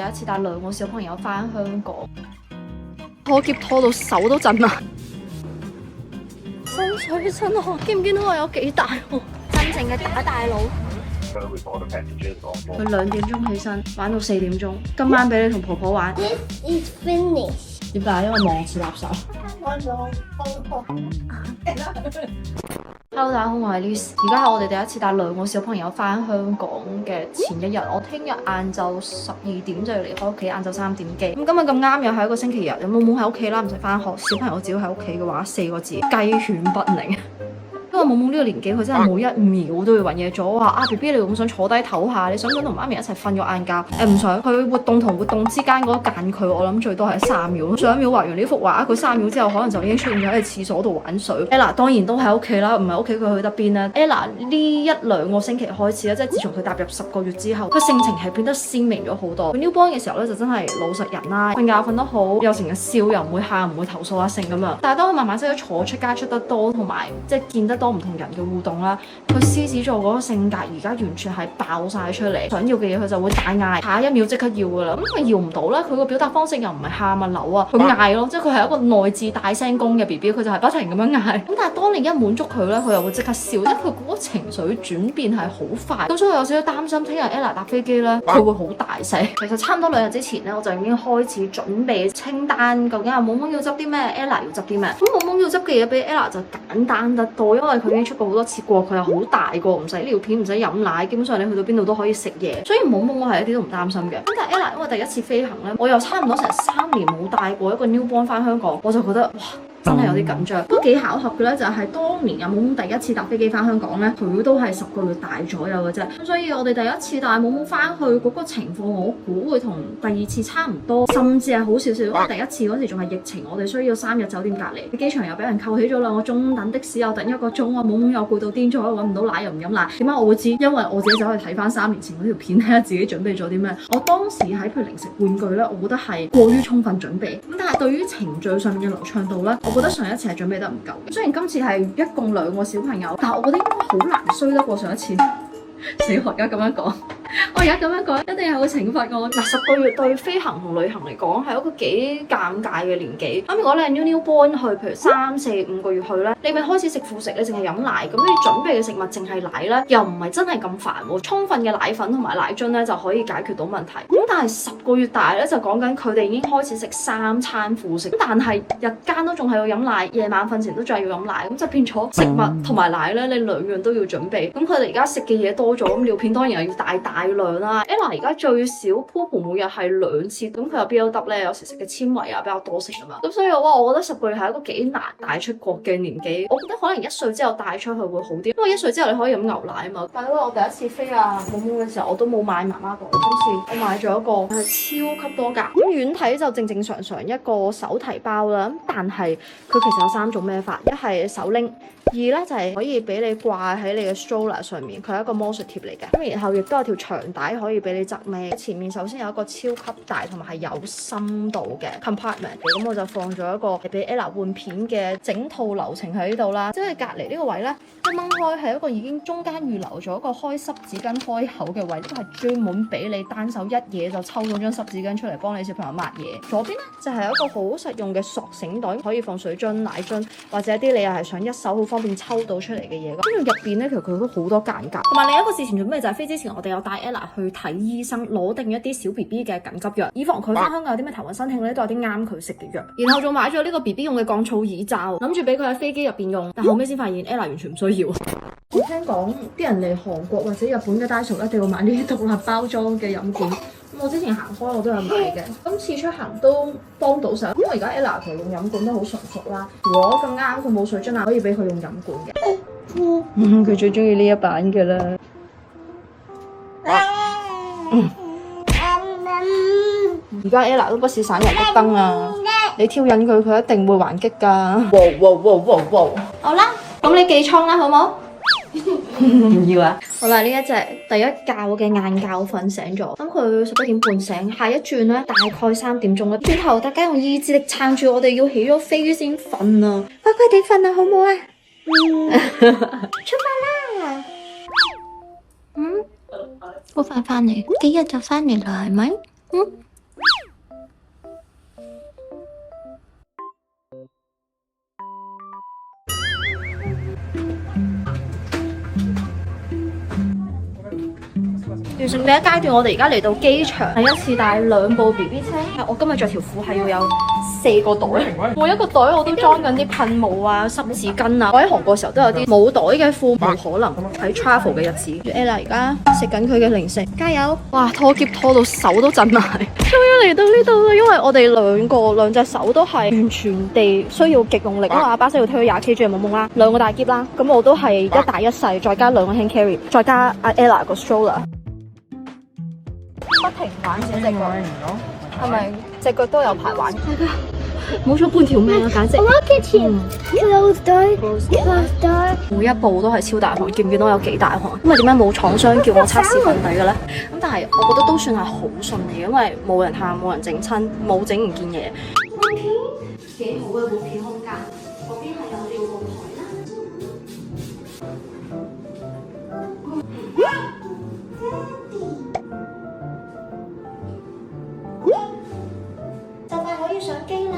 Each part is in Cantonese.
有一次帶2個小朋友翻香港，拖喼拖到手都震啊！身水身汗，見唔見到我有幾大汗？真正嘅打大佬。佢2點鐘起身，玩到4點鐘。今晚俾你同婆婆玩。This is finished。點解？因為望似垃圾。Hello， 大家好，我係 Liz。而家係我哋第一次帶2個小朋友翻香港嘅前一日。我聽日晏晝12點就要離開屋企，晏晝3點幾。咁今日咁啱又係一個星期日，有冇喺屋企啦，唔使翻學。小朋友只要喺屋企嘅話，4個字：雞犬不寧。因為懵懵呢個年紀，佢真係每一秒都要揾嘢做。話啊 BB， 你會唔想坐低唞下？你想唔想同媽咪一齊瞓個晏覺？唔想。佢活動同活動之間嗰個間距，我諗最多係3秒。上1秒畫完呢幅畫，佢3秒之後可能就已經出現咗喺廁所度玩水。Ella 當然都喺屋企啦，唔係屋企佢去得邊咧？Ella 呢1-2個星期開始咧，即係自從佢踏入10個月之後，佢性情係變得鮮明咗好多。佢 newborn 嘅時候咧，就真係老實人啦，瞓覺瞓得好，又成日笑，又唔會喊，唔會投訴啊成咁樣。但係當佢慢慢識得坐出街出得多，同埋即係見得多唔同人嘅互動啦，佢獅子座嗰個性格而家完全係爆晒出嚟，想要嘅嘢佢就會大嗌，下1秒即刻要噶啦。咁佢要唔到啦，佢個表達方式又唔係喊啊扭啊，佢嗌咯，即係佢係一個內置大聲公嘅 BB， 佢就係不停咁樣嗌。咁但係當你一滿足佢咧，佢又會即刻笑，即係佢嗰個情緒轉變係好快。咁所以我有少少擔心，聽日 Ella 搭飛機咧，佢會好大聲。其實差唔多2日之前咧，我就已經開始準備清單，究竟阿懵懵要執啲咩 ，Ella 要執啲咩。咁懵懵要執嘅嘢比 Ella 就簡單得多，因為佢已經出過好多次過，佢又好大個，唔使尿片，唔使飲奶，基本上你去到邊度都可以食嘢，所以懵懵我係一啲都唔擔心嘅。咁但係 Ella 因為第一次飛行咧，我又差唔多成3年冇帶過一個 newborn 翻香港，我就覺得哇，真係有啲緊張，都幾巧合嘅咧。就係當年阿懵懵第一次搭飛機翻香港咧，佢都係10個月大左右嘅啫。咁所以我哋第一次帶懵懵翻去嗰個情況，我估會同第2次差唔多，甚至係好少少。因為第一次嗰時仲係疫情，我哋需要3日酒店隔離，機場又俾人扣起咗2個鐘，等的士又等1個鐘啊！懵懵又攰到癲咗，揾唔到奶又唔飲奶。點解我會知？因為我自己走去睇翻3年前嗰條片，睇下自己準備咗啲咩。我當時喺譬如零食玩具咧，我覺得係過於充分準備。咁但係對於程序上面嘅流暢度咧，我覺得上一次係準備得唔夠嘅。雖然今次係一共2個小朋友，但係我覺得應該好難衰得過上一次。死學家咁樣講，我而家咁樣講，一定係會懲罰我。嗱，10個月對飛行同旅行嚟講係一個幾尷尬嘅年紀。咁如果你係 newborn 去，譬如3、4、5個月去咧，你咪開始食副食，你淨係飲奶，咁你準備嘅食物淨係奶咧，又唔係真係咁煩喎。充分嘅奶粉同埋奶樽咧就可以解決到問題。咁但係10個月大咧就講緊佢哋已經開始食3餐副食，但係日間都仲係要飲奶，夜晚瞓前都仲係要飲奶，咁就變咗食物同埋奶咧，你2樣都要準備。咁佢哋而家食嘅嘢多咗，咁尿片當然又要大量啦。Ella 而家最少 poop 每日係2次，咁佢有 BLW 咧，有時食嘅纖維啊比較多食啊嘛。咁所以我覺得10個月係一個幾難帶出國嘅年紀。我覺得可能1歲之後帶出去會好啲，因為1歲之後你可以飲牛奶啊嘛。但係因為我第一次飛啊懵懵嘅時候，我都冇買媽媽袋，今次我買咗一個係超級多格。咁遠睇就正常一個手提包啦，咁但係佢其實有3種孭法，一係手拎。2咧就係可以俾你掛喺你嘅 stroller 上面，佢係一個魔術貼嚟嘅。咁然後亦都有條長帶可以俾你側孭。前面首先有一個超級大同埋係有深度嘅 compartment，咁我就放咗一個俾 Ella 換片嘅整套流程喺呢度啦。即係隔離呢個位咧，一掹開係一個已經中間預留咗一個開濕紙巾開口嘅位，呢個係專門俾你單手一嘢就抽咗張濕紙巾出嚟幫你小朋友抹嘢。左邊咧就係一個好實用嘅索繩袋，可以放水樽、奶樽或者一啲你又係想一手好方便抽到出嚟嘅嘢。跟住入邊咧，其實佢都好多間隔。同埋另一個事前準備就係飛之前，我哋有帶 Ella 去睇醫生，攞定一啲小 BB 嘅緊急藥，以防佢翻香港有啲咩頭暈身㷫咧，都有啲啱佢食嘅藥。然後仲買咗呢個 BB 用嘅降噪耳罩，諗住俾佢喺飛機入邊用，但後尾先發現 Ella 完全唔需要。我聽講啲人嚟韓國或者日本嘅 Daiso 一定要買呢啲獨立包裝嘅飲管。我之前行開我都有買嘅，今次出行都幫到手，因為而家 Ella 其實用飲管都好純熟啦。如果咁啱佢冇水樽啊，可以俾佢用飲管嘅。佢最中意呢一版嘅啦。而家 Ella 都不是省油的燈啊！你挑釁佢，佢一定會還擊㗎。好啦，咁你寄倉啦，好冇？唔要啊！好啦，呢一隻第一覺嘅晏覺瞓醒咗，咁佢11點半醒，下一轉咧大概3點鐘啦。轉頭大家用意志力撐住我哋，要起咗飛先瞓啊！乖乖地瞓啊，好冇啊？出發啦！好快翻嚟，幾日就翻嚟啦，係咪？成第一階段，我哋而家嚟到機場，第一次帶2部 BB 車。我今日着條褲係要有4個袋，每一個袋我都裝緊啲噴霧啊、濕紙巾啊。我喺韓國時候都有啲冇袋嘅褲，冇可能喺 travel 嘅日子。Ella 而家食緊佢嘅零食，加油！哇，拖喼拖到手都震埋，終於嚟到呢度啦！因為我哋兩隻手都係完全地需要極用力，因為阿巴西要推20 kg 嘅懵懵啦，2個大喼啦，咁我都係一大一細，再加2個 hand carry， 再加阿 Ella 個 stroller， 不停玩小隻腳，係咪隻腳都有排玩？冇咗半條命啊，簡直！我嘅天，close door，close door， 每一步都係超大汗，見唔見到有幾大汗？因為點解冇廠商叫我測試粉底嘅咧？咁但係我覺得都算係好順利，因為冇人喊，冇人整親，冇整唔見嘢。幾好嘅換片空間，嗰邊係有吊舞台啦。就快可以上機啦！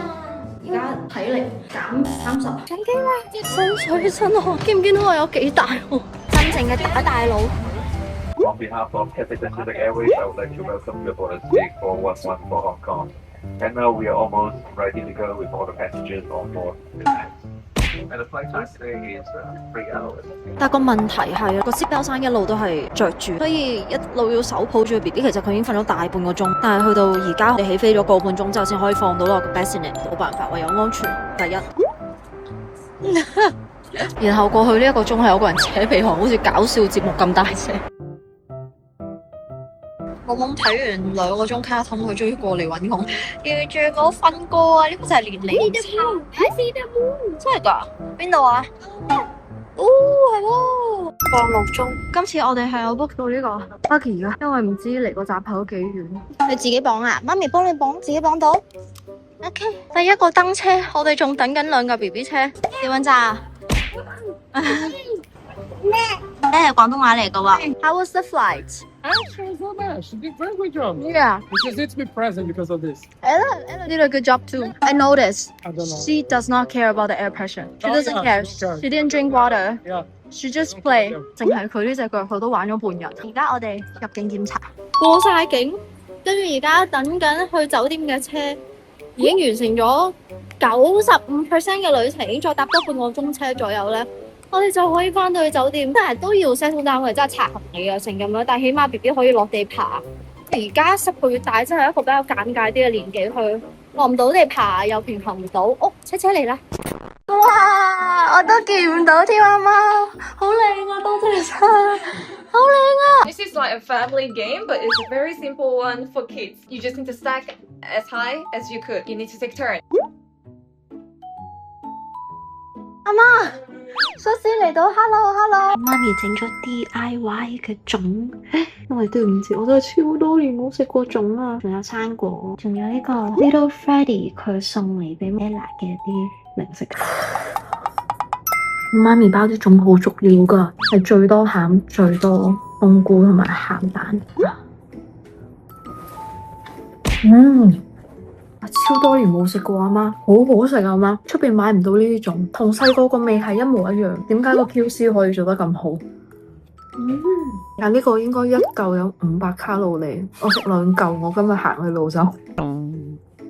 而家體力減30，上機啦！身水身汗，見唔見到我有幾大汗？真正嘅打大佬。On behalf of Cathay Pacific Airways, I would like to welcome you aboard State 411 for Hong Kong. And now we are almost ready to go with all the passengers on board. And the flight time today is 3 hours. 但個問題係個 seatbelt sign 一路都係着住，所以一路要手抱住個 BB。其實佢已經瞓咗大半個鐘，但係去到而家我哋起飛咗個半鐘之後先可以放到落個 bassinet， 冇辦法，唯有安全第一。然後過去呢1個鐘係有個人扯鼻鼾，好似搞笑節目咁大聲。懵懵睇完2個鐘卡通，佢終於過嚟揾我，記住我瞓過啊！呢個就係連你真係㗎？邊度啊？哦，係喎，放6鐘。今次我哋係有 book 到呢個 buggy 㗎，因為唔知離個閘口幾遠。你自己綁啊？媽咪幫你綁，自己綁到 ？OK。第一個登車，我哋仲等緊2架 BB 車。點樣揸？咩？你係廣東話嚟㗎喎。How was the flight? Actually, it's not bad. She did a very good job. Yeah. We just need to be present because of this. Ella did a good job too. I noticed. I don't know. She does not care about the air pressure. She doesn't care. She didn't drink water. Yeah. She just play. 淨係佢呢隻腳，佢都玩咗半日。而家我哋入境檢查，過晒境，跟住而家等緊去酒店嘅車，已經完成咗95% 嘅旅程，已經再搭多半個鐘車左右咧。我哋就可以翻到去酒店，但係都要 settle down，我哋真係拆行李啊成咁樣，但係起碼 BB 可以落地爬。而家10個月大，真係一個比較尷尬啲嘅年紀，去落唔到地爬又平衡唔到。哦，車嚟啦！哇，我都見唔到添啊媽，好靚啊，多謝晒，好靚啊！ This is like a family game, but it's a very simple one for kids. You just need to stack as high as you could. You need to take turns. 阿媽，叔先嚟到 ，hello。媽咪整咗 DIY 嘅粽，因為對唔住，我都超多年冇食過粽啦。仲有生果，仲有呢個 Little Freddy 佢送嚟俾 Ella 嘅啲零食。媽咪包啲粽好足料噶，係最多餡、最多冬菇同埋鹹蛋。超多年冇食過啊媽，好好食啊媽，出邊買唔到呢啲粽，同細個個味係一模一樣。點解個 QC 可以做得咁好？但呢個應該一嚿有500卡路里，我食2嚿，我今日行去路走。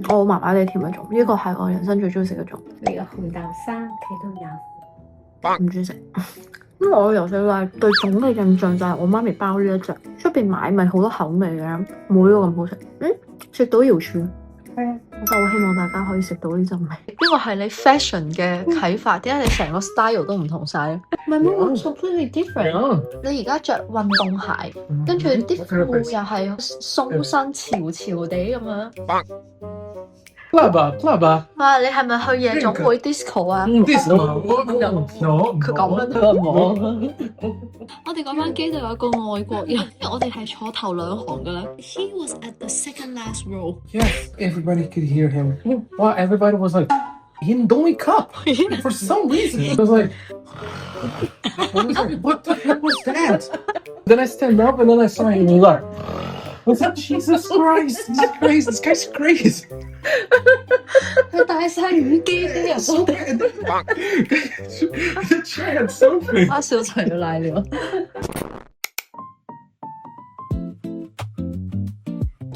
我麻麻地甜嘅粽，呢個係我人生最中意食嘅粽。你個紅豆沙佢都有，唔中意食。因為我由細到大對粽嘅印象就係我媽咪包呢一隻，出邊買咪好多口味嘅，冇呢個咁好食。食到瑤柱。我就好希望大家可以食到呢陣味。呢個係你 fashion 嘅啟發，點解你成個 style 都唔同晒？唔係冇，completely different。你而家着運動鞋，跟住啲褲又係鬆身潮潮地咁樣。Club 啊！你係咪去夜總會 disco 啊 ？Disco？ 佢講乜都冇。我哋嗰班機度有個外國人，因為我哋係坐頭2行噶啦。He was at the second last row. Yes, everybody could hear him. Wow, everybody was like, don't wake up. For some reason, it was like, what the heck was that? Then I stand up and then I saw him like, I was like, Jesus Christ, this guy's crazy. 佢戴晒耳機啲人 So bad. The chair had something. 阿小齊要賴尿。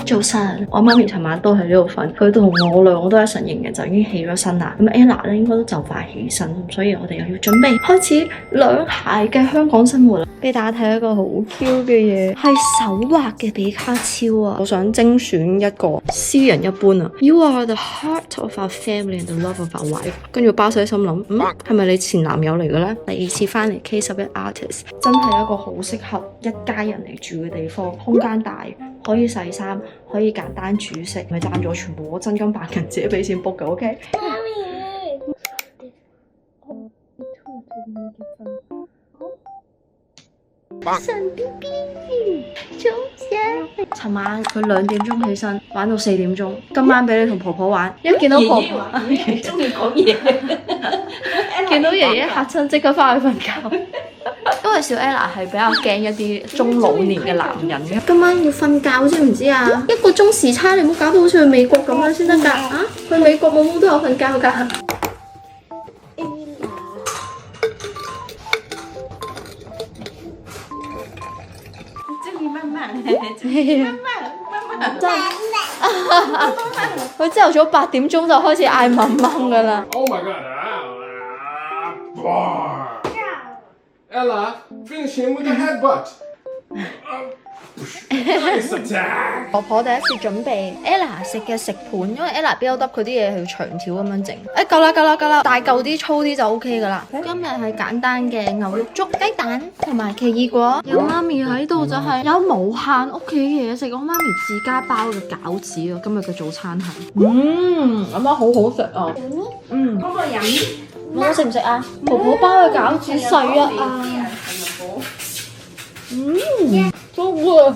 早晨，我媽咪尋晚都喺呢度瞓，佢同我兩個都係晨型嘅，就已經起咗身啦。咁 Ella 咧應該都就快起身，所以我哋又要準備開始兩孩嘅香港生活啦。俾大家睇一個好 Q 嘅嘢，係手畫嘅比卡超啊！我想精選一個詩人一般啊 ，You are the heart of our family and the love of our life。跟住巴西心諗，係咪你前男友嚟嘅咧？第二次翻嚟 K11 Artist， 真係一個好適合一家人嚟住嘅地方，空間大，可以洗衫，可以簡單煮食，咪賺咗全部我真金白銀自己俾錢 book 嘅 ，OK？神 B B 早晨。尋晚佢2點鐘起身，玩到4點鐘。今晚俾你同婆婆玩，一見到婆婆中意講嘢，見到爺爺嚇親，即刻翻去瞓覺。因為小 Ella 係比較驚一啲中老年嘅男人嘅。今晚要瞓覺知唔知啊？1個鐘時差，你唔好搞到好似去美國咁樣先得㗎。啊，去美國冇都有瞓覺㗎。真係，佢朝頭早8點鐘就開始嗌蚊蚊噶啦。 Oh my god! Ella, finish him with a headbutt. Nice attack. 婆婆第一次準備 Ella 食嘅食盤，因為 Ella 標得佢啲嘢係要長條咁樣整。夠啦，大嚿啲粗啲就 OK 噶啦。今日係簡單嘅牛肉粥、雞蛋同埋奇異果。有媽咪喺度就係有無限屋企嘢食。我媽咪自家包嘅餃子啊，今日嘅早餐係。咁樣好好食啊。嗰個飲我食唔食啊？婆婆包嘅餃子細啊。都喎。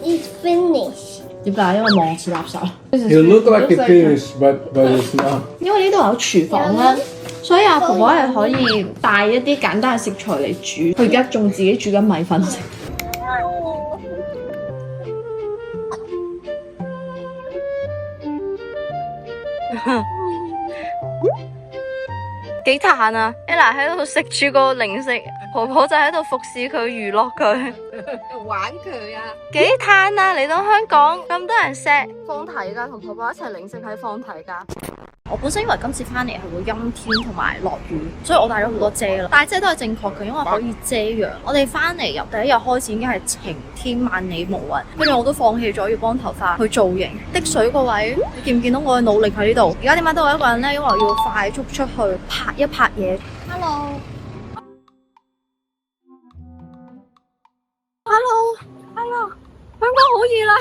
It's finished. 點解？因為望似垃圾。 You look like it finished, but it's not. 因為呢度有廚房啦，所以阿婆婆係可以帶一啲簡單嘅食材嚟煮。佢而家仲自己煮緊米粉食。幾嘆啊 ！Ella 喺度食住個零食，婆婆就喺度服侍佢、娛樂佢。玩佢啊！幾嘆啊！嚟到香港咁多人錫，放題㗎，同婆婆一齊領食喺放題㗎。我本身以為今次翻嚟係會陰天同埋落雨，所以我帶咗好多遮啦。帶遮都係正確嘅，因為可以遮陽。我哋翻嚟由第一日開始已經係晴天萬里無雲，跟住我都放棄咗要幫頭髮去造型。滴水個位，你見唔見到我嘅努力喺呢度？而家點解得我一個人呢？因為我要快速出去拍一拍嘢。Hello。香港好熱啦，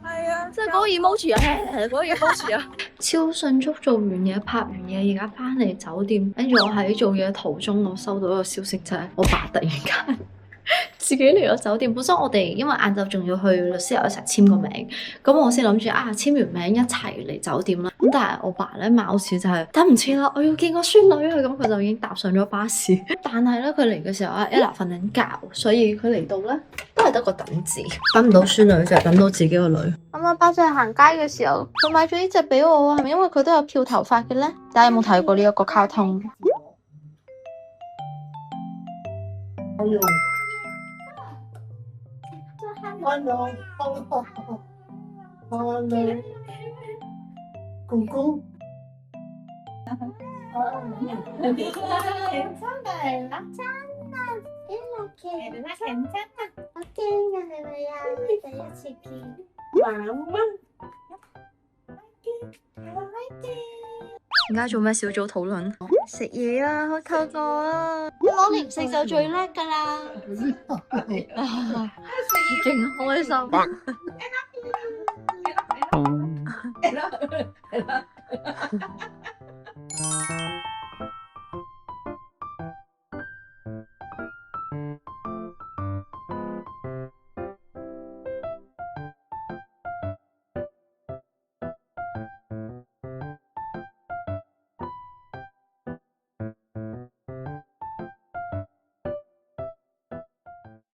係啊，即係嗰個 emoji 啊，嗰個 emoji 啊，超迅速做完嘢，拍完嘢，而家翻嚟酒店，跟住我喺做嘢途中，我收到一個消息，就係我爸突然間自己嚟咗酒店。本身我哋因為晏晝仲要去律師樓一齊簽個名，咁我先諗住簽完名一齊嚟酒店啦。咁但係我爸咧貌似就係等唔切啦，我要見個孫女啊，咁佢就已經搭上咗巴士。但係咧佢嚟嘅時候Ella 瞓緊覺，所以佢嚟到咧都係得個等字，等唔到孫女就係等到自己個女。啱爸出去行街嘅時候，佢買咗呢隻俾我啊，係咪因為佢都有漂頭髮嘅咧？大家有冇睇過呢一個卡通？Hello,姑姑。 괜찮아요. 괜찮아. 어깨가 해봐야 되지. 마마. 而家做咩小組討論？食嘢啊，好肚餓啊！攞零食就最叻噶啦，勁開心。